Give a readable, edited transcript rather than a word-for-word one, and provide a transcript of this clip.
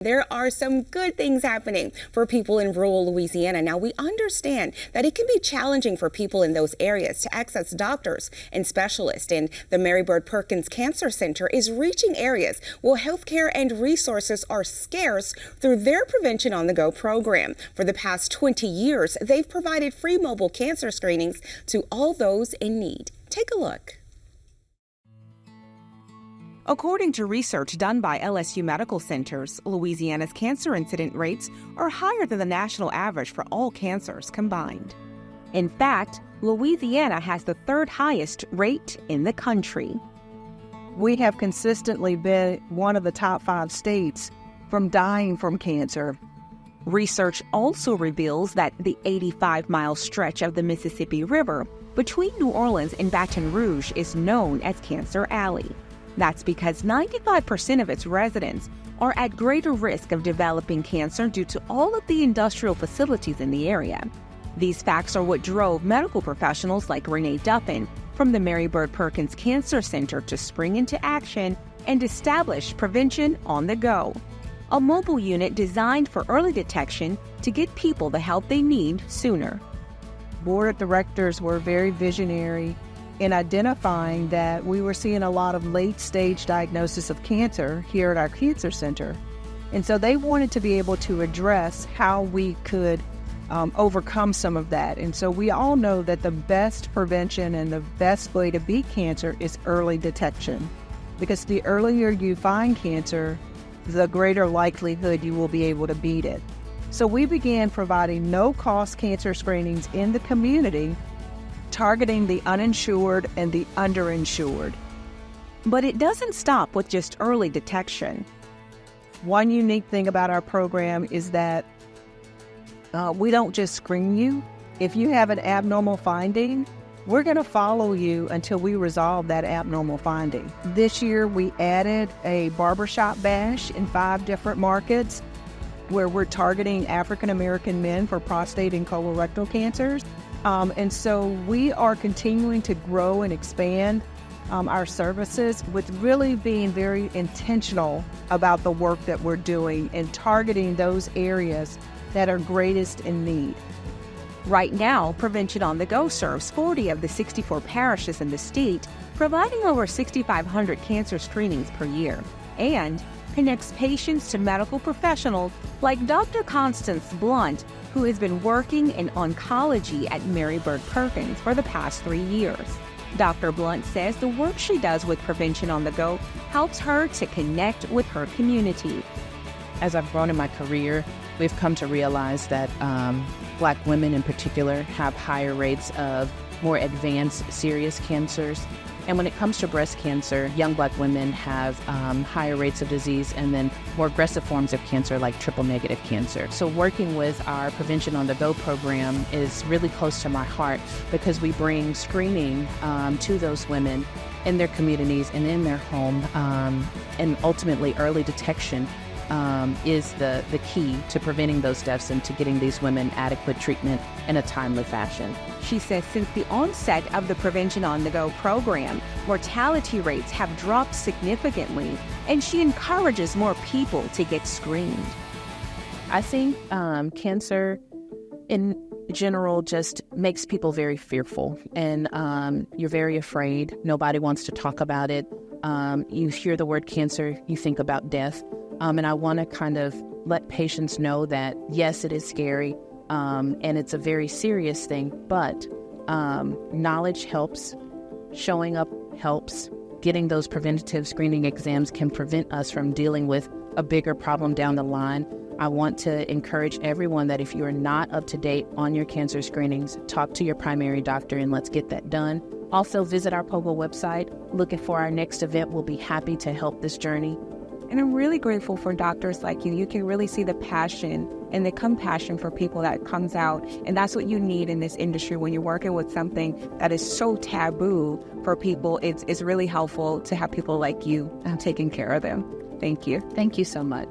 There are some good things happening for people in rural Louisiana. Now, we understand that it can be challenging for people in those areas to access doctors and specialists, and the Mary Bird Perkins Cancer Center is reaching areas where healthcare and resources are scarce through their Prevention on the Go program. For the past 20 years, they've provided free mobile cancer screenings to all those in need. Take a look. According to research done by LSU Medical Centers, Louisiana's cancer incident rates are higher than the national average for all cancers combined. In fact, Louisiana has the third highest rate in the country. We have consistently been one of the top 5 states from dying from cancer. Research also reveals that the 85-mile stretch of the Mississippi River between New Orleans and Baton Rouge is known as Cancer Alley. That's because 95% of its residents are at greater risk of developing cancer due to all of the industrial facilities in the area. These facts are what drove medical professionals like Renee Duffin from the Mary Bird Perkins Cancer Center to spring into action and establish Prevention on the Go, a mobile unit designed for early detection to get people the help they need sooner. Board of directors were very visionary in identifying that we were seeing a lot of late-stage diagnosis of cancer here at our cancer center. And so they wanted to be able to address how we could overcome some of that. And so we all know that the best prevention and the best way to beat cancer is early detection, because the earlier you find cancer, the greater likelihood you will be able to beat it. So we began providing no-cost cancer screenings in the community, targeting the uninsured and the underinsured. But it doesn't stop with just early detection. One unique thing about our program is that we don't just screen you. If you have an abnormal finding, we're going to follow you until we resolve that abnormal finding. This year, we added a barbershop bash in 5 different markets where we're targeting African American men for prostate and colorectal cancers. And so we are continuing to grow and expand our services with really being very intentional about the work that we're doing and targeting those areas that are greatest in need. Right now, Prevention on the Go serves 40 of the 64 parishes in the state, providing over 6,500 cancer screenings per year, and connects patients to medical professionals like Dr. Constance Blunt, who has been working in oncology at Mary Bird Perkins for the past 3 years. Dr. Blunt says the work she does with Prevention on the Go helps her to connect with her community. As I've grown in my career, we've come to realize that Black women in particular have higher rates of more advanced serious cancers. And when it comes to breast cancer, young Black women have higher rates of disease and then more aggressive forms of cancer like triple-negative cancer. So working with our Prevention on the Go program is really close to my heart because we bring screening to those women in their communities and in their home, and ultimately early detection is the key to preventing those deaths and to getting these women adequate treatment in a timely fashion. She says since the onset of the Prevention on the Go program, mortality rates have dropped significantly, and she encourages more people to get screened. I think cancer in general just makes people very fearful, and you're very afraid. Nobody wants to talk about it. You hear the word cancer, you think about death. And I want to kind of let patients know that, yes, it is scary, and it's a very serious thing, but knowledge helps, showing up helps, getting those preventative screening exams can prevent us from dealing with a bigger problem down the line. I want to encourage everyone that if you are not up to date on your cancer screenings, talk to your primary doctor and let's get that done. Also, visit our POGO website, looking for our next event. We'll be happy to help this journey. And I'm really grateful for doctors like you. You can really see the passion and the compassion for people that comes out. And that's what you need in this industry when you're working with something that is so taboo for people. It's really helpful to have people like you taking care of them. Thank you. Thank you so much.